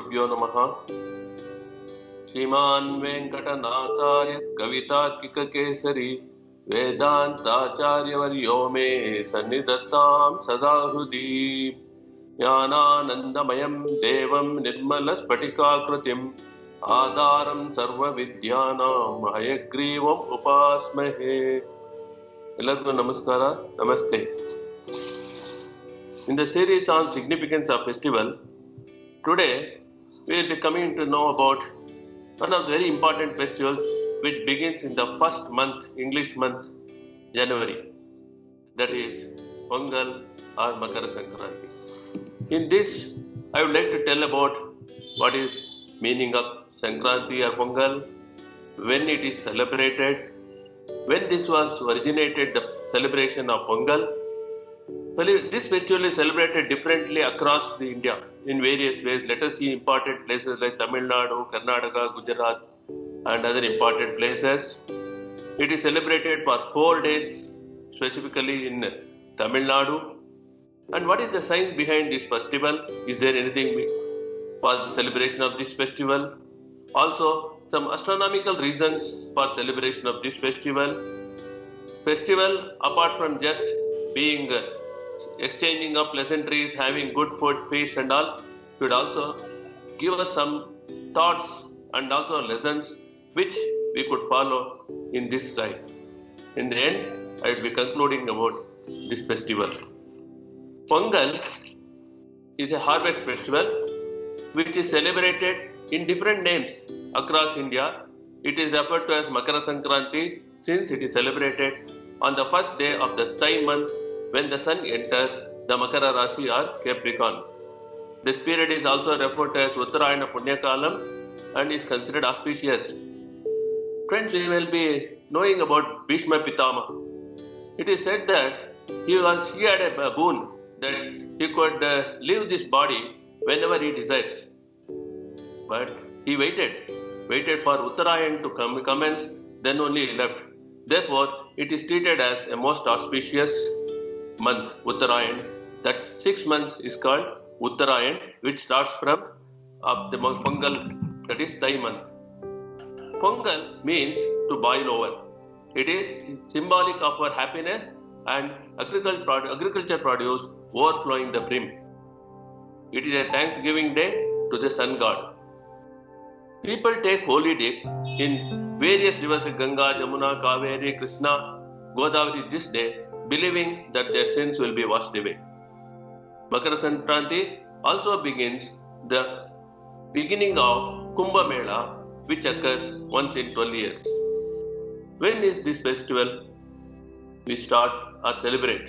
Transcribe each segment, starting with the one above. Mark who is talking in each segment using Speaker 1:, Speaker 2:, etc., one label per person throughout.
Speaker 1: श्रीगुरुभ्यो नमः। श्रीमान् वेङ्कटनाथार्य कवितार्किककेसरी वेदान्ताचार्यवर्यो मे सन्निधत्तां सदा हृदि। ज्ञानानन्दमयं देवं निर्मलस्फटिकाकृतिम् आधारं सर्वविद्यानां हयग्रीवम् उपास्महे. ಎಲ್ಲರಿಗೂ ನಮಸ್ಕಾರ, ನಮಸ್ತೆ. In the series on significance of festival, today we will be coming to know about one of the very important festivals which begins in the first month, English month, January. That is Pongal or Makara Sankranti. In this, I would like to tell about what is meaning of Sankranti or Pongal, when it is celebrated, when this was originated, the celebration of Pongal. This festival is celebrated differently across the India in various ways. Let us see important places like Tamil Nadu, Karnataka, Gujarat and other important places. It is celebrated for 4 days, specifically in Tamil Nadu. And what is the science behind this festival? Is there anything for the celebration of this festival? Also, some astronomical reasons for celebration of this festival. Festival, apart from just being exchanging of pleasantries, having good food, feast and all, should also give us some thoughts and also lessons which we could follow in this life. In the end, I will be concluding about this festival. Pongal is a harvest festival which is celebrated in different names across India. It is referred to as Makara Sankranti since it is celebrated on the first day of the Thai month when the sun enters the Makara Rashi or Capricorn. This period is also referred to as Uttarayana Punyakalam and is considered auspicious. Friends, we will be knowing about Bhishma Pitama. It is said that he had a boon that he could leave this body whenever he desires. But he waited for Uttarayan to commence, then only he left. Therefore, it is treated as a most auspicious month, Uttarayan. That 6 months is called Uttarayan, which starts from the month Pongal, that is Thai month. Pongal means to boil over. It is symbolic of our happiness and agriculture produce overflowing the brim. It is a Thanksgiving day to the sun god. People take holy day in various rivers like Ganga, Jamuna, Kaveri, Krishna, Godavari this day, believing that their sins will be washed away. Makara Sankranti also begins the beginning of Kumbh Mela, which occurs once in 12 years. When is this festival we start or celebrate?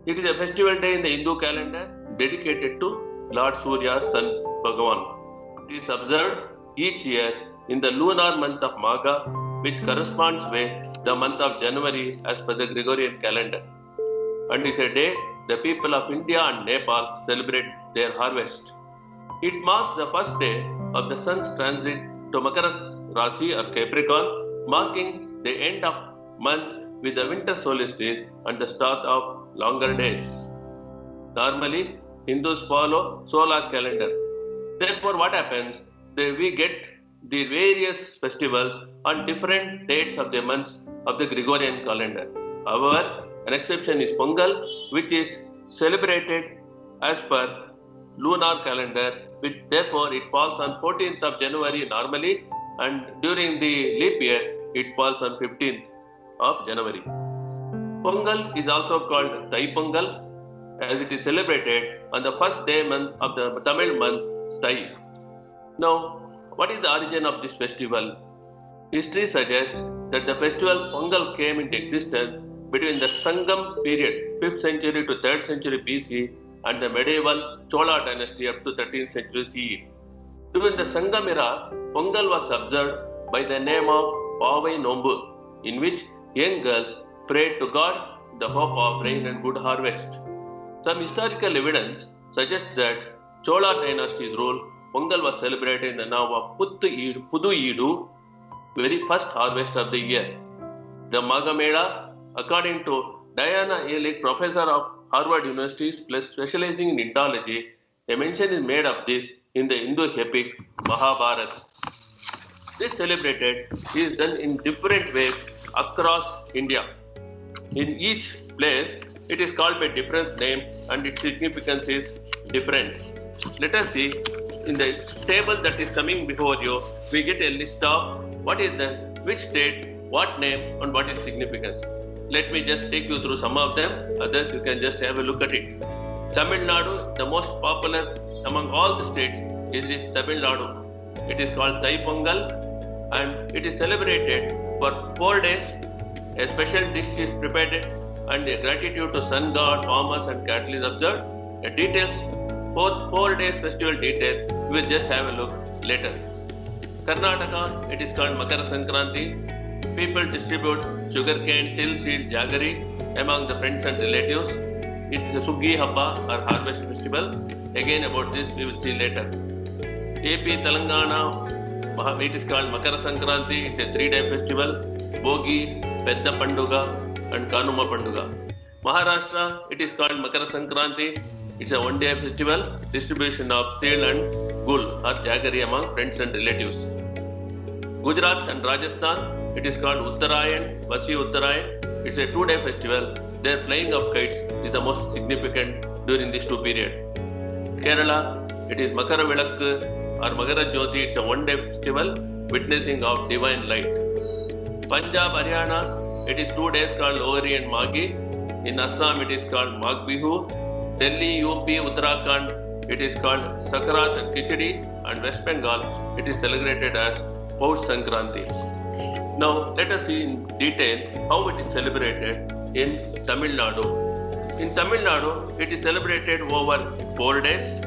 Speaker 1: It is a festival day in the Hindu calendar dedicated to Lord Surya, Sun Bhagavan. It is observed each year in the lunar month of Magha, which corresponds with the month of January as per the Gregorian calendar, and is a day the people of India and Nepal celebrate their harvest. It marks the first day of the sun's transit to Makara Rashi or Capricorn, marking the end of month with the winter solstice and the start of longer days. Normally, Hindus follow solar calendar. Therefore, what happens? We get the various festivals on different dates of the months of the Gregorian calendar. However, an exception is Pongal, which is celebrated as per lunar calendar, which therefore it falls on 14th of January normally, and during the leap year it falls on 15th of January. Pongal is also called Thai Pongal as it is celebrated on the first day month of the Tamil month Thai. Now, what is the origin of this festival? History suggests that the festival Pongal came into existence between the Sangam period, 5th century to 3rd century BC, and the medieval Chola dynasty up to 13th century CE. During the Sangam era, Pongal was observed by the name of Pavai Nombu, in which young girls prayed to God the hope of rain and good harvest. Some historical evidence suggests that Chola dynasty's rule, Pongal was celebrated in the name of Pudu Idu, very first harvest of the year. The Magha Mela, according to Diana Ehrlich, professor of Harvard University, plus specializing in Indology, a mention is made of this in the Hindu epic Mahabharata. This celebrated is done in different ways across India. In each place, it is called by different name and its significance is different. Let us see in the table that is coming before you, we get a list of what is the which state, what name, and what is significance. Let me just take you through some of them. Others you can just have a look at it. Tamil Nadu, the most popular among all the states, is Tamil Nadu. It is called Thai Pongal, and it is celebrated for 4 days. A special dish is prepared and a gratitude to sun god, farmers and cattle is observed. The details, 4 days festival details, we will just have a look later. Karnataka, it is called Makara Sankranti. People distribute sugarcane, till seeds, jaggery among the friends and relatives. It is a Suggi Habba or harvest festival. Again about this we will see later. AP Telangana, it is called Makara Sankranti. It's a 3-day festival. Bogi, Pedda Panduga and Kanuma Panduga. Maharashtra, it is called Makara Sankranti. It's a 1-day festival. Distribution of til and gul or jaggery among friends and relatives. Gujarat and Rajasthan, it is called Uttarayan, Vasi Uttarayan. It's a 2-day festival. Their flying of kites is the most significant during these 2 periods. Kerala, it is Makara Vilakku or Makara Jyoti. It's a 1-day festival witnessing of divine light. Punjab, Haryana, it is 2 days called Lohri and Maghi. In Assam, it is called Magh Bihu. Delhi, UP, Uttarakhand, it is called Sakrat and Khichdi. And West Bengal, it is celebrated as Poush Sankranti. Now, let us see in detail how it is celebrated in Tamil Nadu. In Tamil Nadu, it is celebrated over 4 days.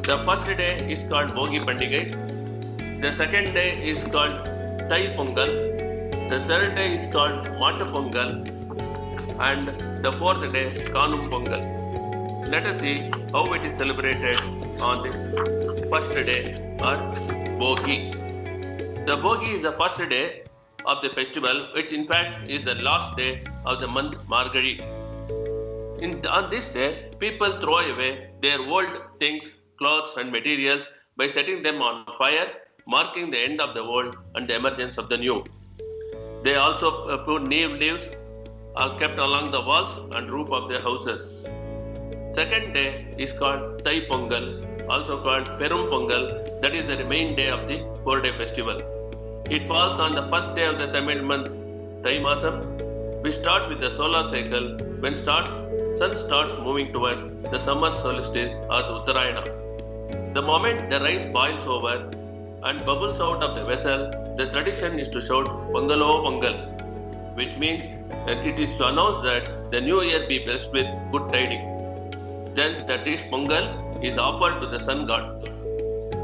Speaker 1: The first day is called Bogi Pandigai. The second day is called Thai Pongal. The third day is called Mata Pongal. And the 4th day, Kanum Pongal. Let us see how it is celebrated on this first day or Bogi. The Bogi is the first day of the festival, which in fact is the last day of the month Margazhi. On this day, people throw away their old things, clothes and materials by setting them on fire, marking the end of the world and the emergence of the new. They also put neem leaves are kept along the walls and roof of their houses. Second day is called Thai Pongal, also called Perum Pongal, that is the main day of the 4-day festival. It falls on the first day of the Tamil month, Thai Masam, which starts with the solar cycle when sun starts moving towards the summer solstice or the Uttarayana. The moment the rice boils over and bubbles out of the vessel, the tradition is to shout Pongalo Pongal, which means that it is to announce that the new year be blessed with good tidings. Then the dish Pongal is offered to the sun god.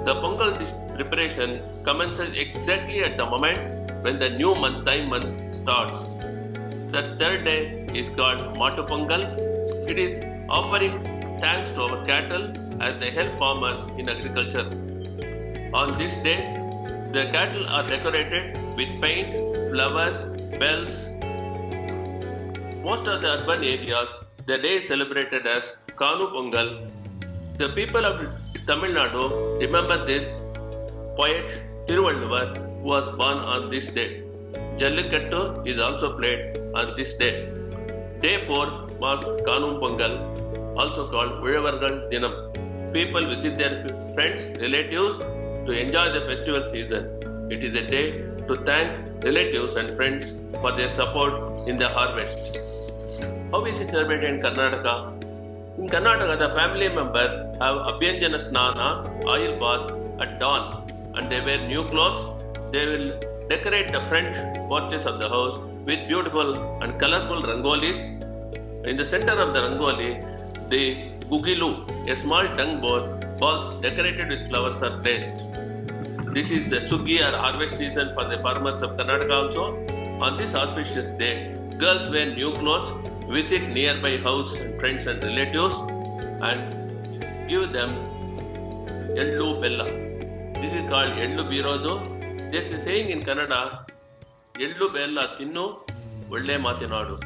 Speaker 1: The Pongal dish preparation commences exactly at the moment when the new month, Thai month, starts. The third day is called Matu Pongal. It is offering thanks to our cattle as they help farmers in agriculture. On this day, the cattle are decorated with paint, flowers, bells. Most of the urban areas, the day is celebrated as Kanu Pongal. The people of Tamil Nadu remember this poet Tiruvalluvar who was born on this day. Jallikattu is also played on this day. Day 4 marks Kanum Pongal, also called Ulavargal Dinam. People visit their friends, relatives to enjoy the festival season. It is a day to thank relatives and friends for their support in the harvest. How is it celebrated in Karnataka? In Karnataka, the family members have Abhyanjana Snana, oil bath at dawn, and they wear new clothes. They will decorate the front porches of the house with beautiful and colorful rangolis. In the center of the rangoli, the gugilu, a small dung balls decorated with flowers, are placed. This is the Suggi or harvest season for the farmers of Karnataka also. On this auspicious day, girls wear new clothes, visit nearby house and friends and relatives, and give them Ellu Bella. This is called Ellu Birodu. There is a saying in Kannada, Ellu Bella Tinnu, Ulle Matinadu.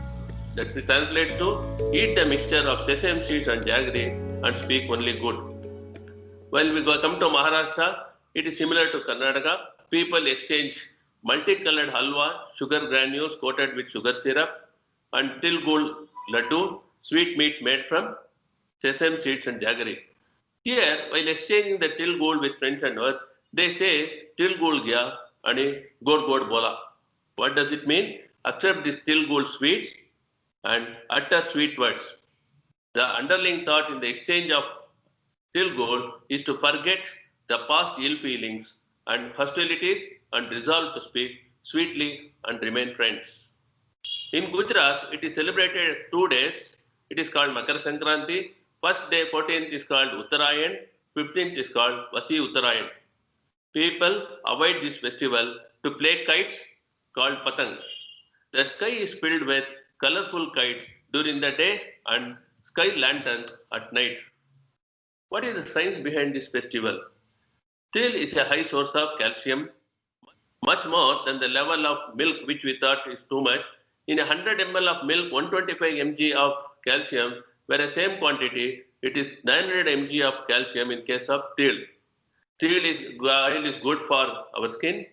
Speaker 1: That translates to eat the mixture of sesame seeds and jaggery and speak only good. While we come to Maharashtra, it is similar to Karnataka. People exchange multicolored halwa, sugar granules coated with sugar syrup, and til gul laddu, sweet meats made from sesame seeds and jaggery. Here, while exchanging the til gul with friends and earth, they say til gul gya ani god god bola. What does it mean? Accept these til gul sweets and utter sweet words. The underlying thought in the exchange of til gul is to forget the past ill feelings and hostilities and resolve to speak sweetly and remain friends. In Gujarat, it is celebrated 2 days. It is called Makara Sankranti. First day, 14th, is called Uttarayan. 15th is called Vasi Uttarayan. People avoid this festival to play kites called patang. The sky is filled with colorful kites during the day and sky lanterns at night. What is the science behind this festival? Till is a high source of calcium, much more than the level of milk which we thought is too much. In 100 ml of milk, 125 mg of calcium, whereas same quantity, it is 900 mg of calcium in case of till. Oil is good for our skin.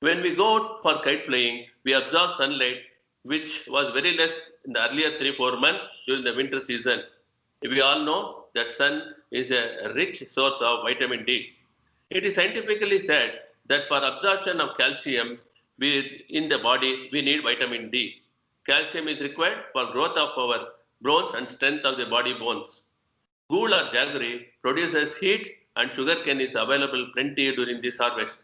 Speaker 1: When we go out for kite flying, we absorb sunlight, which was very less in the earlier 3-4 months during the winter season. We all know that sun is a rich source of vitamin D. It is scientifically said that for absorption of calcium in the body, we need vitamin D. Calcium is required for growth of our bones and strength of the body bones. Gur or jaggery produces heat and sugarcane is available plenty during this harvest.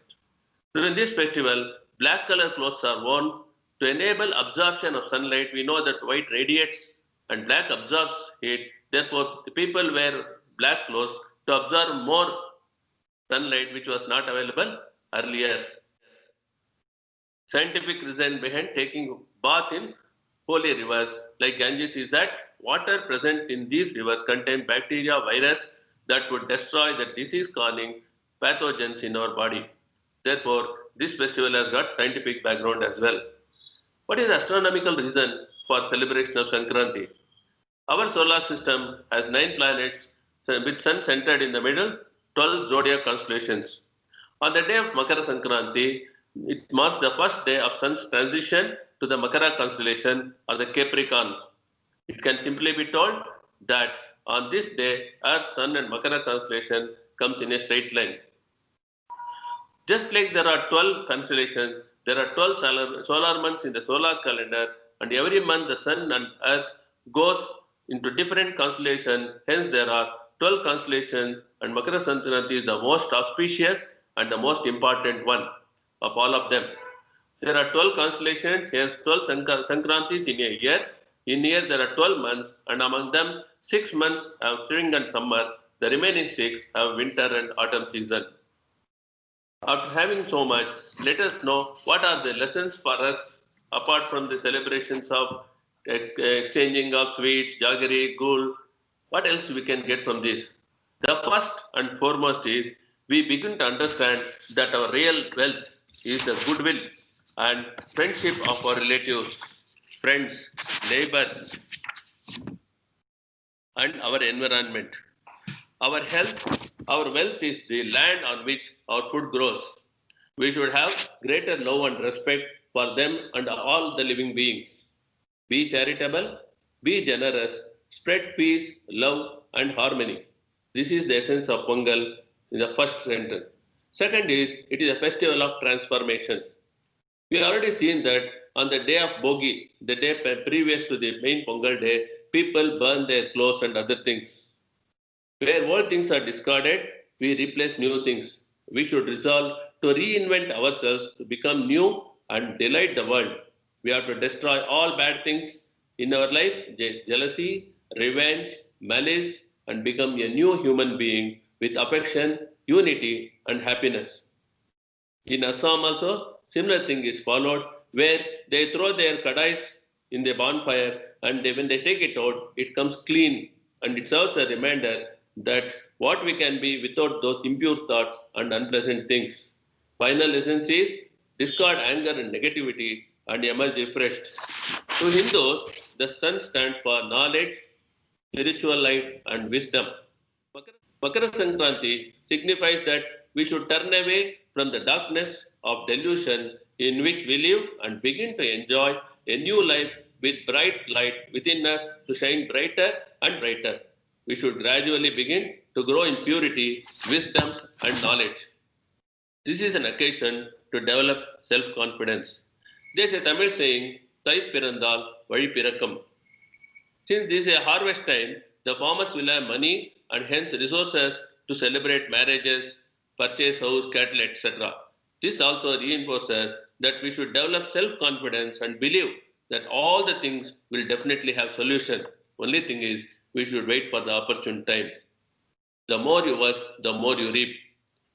Speaker 1: During this festival, black color clothes are worn to enable absorption of sunlight. We know that white radiates and black absorbs heat. Therefore, the people wear black clothes to absorb more sunlight which was not available earlier. Scientific reason behind taking bath in holy rivers like Ganges is that water present in these rivers contain bacteria, virus that would destroy the disease-causing pathogens in our body. Therefore, this festival has got scientific background as well. What is the astronomical reason for celebration of Sankranti? Our solar system has 9 planets with sun centered in the middle, 12 zodiac constellations. On the day of Makara Sankranti, it marks the first day of sun's transition to the Makara constellation or the Capricorn. It can simply be told that on this day, Earth, Sun and Makara constellation comes in a straight line. Just like there are 12 constellations, there are 12 solar months in the solar calendar, and every month the Sun and Earth goes into different constellations. Hence, there are 12 constellations, and Makara Sankranti is the most auspicious and the most important one of all of them. There are 12 constellations, hence 12 Sankrantis in a year. In a year, there are 12 months, and among them, 6 months have spring and summer. The remaining 6 have winter and autumn season. After having so much, let us know what are the lessons for us apart from the celebrations of exchanging of sweets, jaggery, gul. What else we can get from this? The first and foremost is we begin to understand that our real wealth is the goodwill and friendship of our relatives, friends, neighbors, and our environment. Our health, our wealth is the land on which our food grows. We should have greater love and respect for them and all the living beings. Be charitable, be generous, spread peace, love, and harmony. This is the essence of Pongal in the first sentence. Second is, it is a festival of transformation. We have already seen that on the day of Bogi, the day previous to the main Pongal day, people burn their clothes and other things. Where old things are discarded, we replace new things. We should resolve to reinvent ourselves to become new and delight the world. We have to destroy all bad things in our life, jealousy, revenge, malice, and become a new human being with affection, unity, and happiness. In Assam also, similar thing is followed where they throw their kadais in the bonfire and when they take it out, it comes clean and it serves a reminder that what we can be without those impure thoughts and unpleasant things. Final essence is discard anger and negativity and emerge refreshed. To Hindus, the sun stands for knowledge, spiritual life, and wisdom. Makara Sankranti signifies that we should turn away from the darkness of delusion in which we live and begin to enjoy a new life with bright light within us to shine brighter and brighter. We should gradually begin to grow in purity, wisdom, and knowledge. This is an occasion to develop self-confidence. There's a Tamil saying, Thai Pirandal Vali Pirakam. Since this is a harvest time, the farmers will have money and hence resources to celebrate marriages, purchase house, cattle, etc. This also reinforces that we should develop self-confidence and believe that all the things will definitely have solution. Only thing is we should wait for the opportune time. The more you work, the more you reap.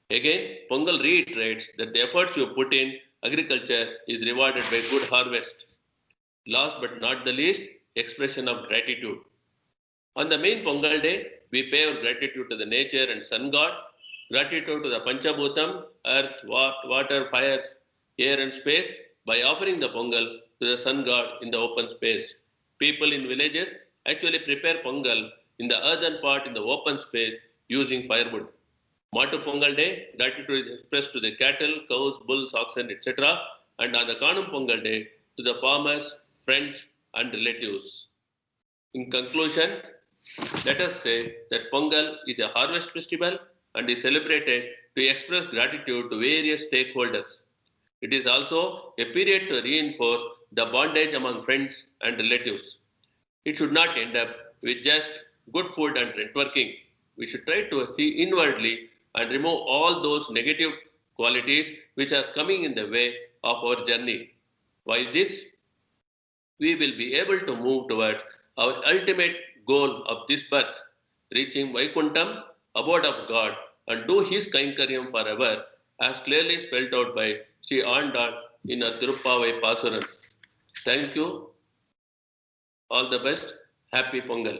Speaker 1: Again, Pongal reiterates that the efforts you put in agriculture is rewarded by good harvest. Last but not the least, expression of gratitude. On the main Pongal day, we pay our gratitude to the nature and sun god, gratitude to the Panchabhutam, earth, water, fire, air and space by offering the Pongal to the sun god in the open space. People in villages actually prepare Pongal in the earthen pot in the open space using firewood. Matu Pongal day, gratitude is expressed to the cattle, cows, bulls, oxen, etc. And on the Kanum Pongal day, to the farmers, friends, and relatives. In conclusion, let us say that Pongal is a harvest festival and is celebrated to express gratitude to various stakeholders. It is also a period to reinforce the bondage among friends and relatives. It should not end up with just good food and networking. We should try to see inwardly and remove all those negative qualities which are coming in the way of our journey. By this, we will be able to move towards our ultimate goal of this birth, reaching Vaikuntham, abode of God, and do His Kainkaryam forever, as clearly spelled out by Sri Andal in a Tirupavai Pasuran. Thank you. All the best. Happy Pongal.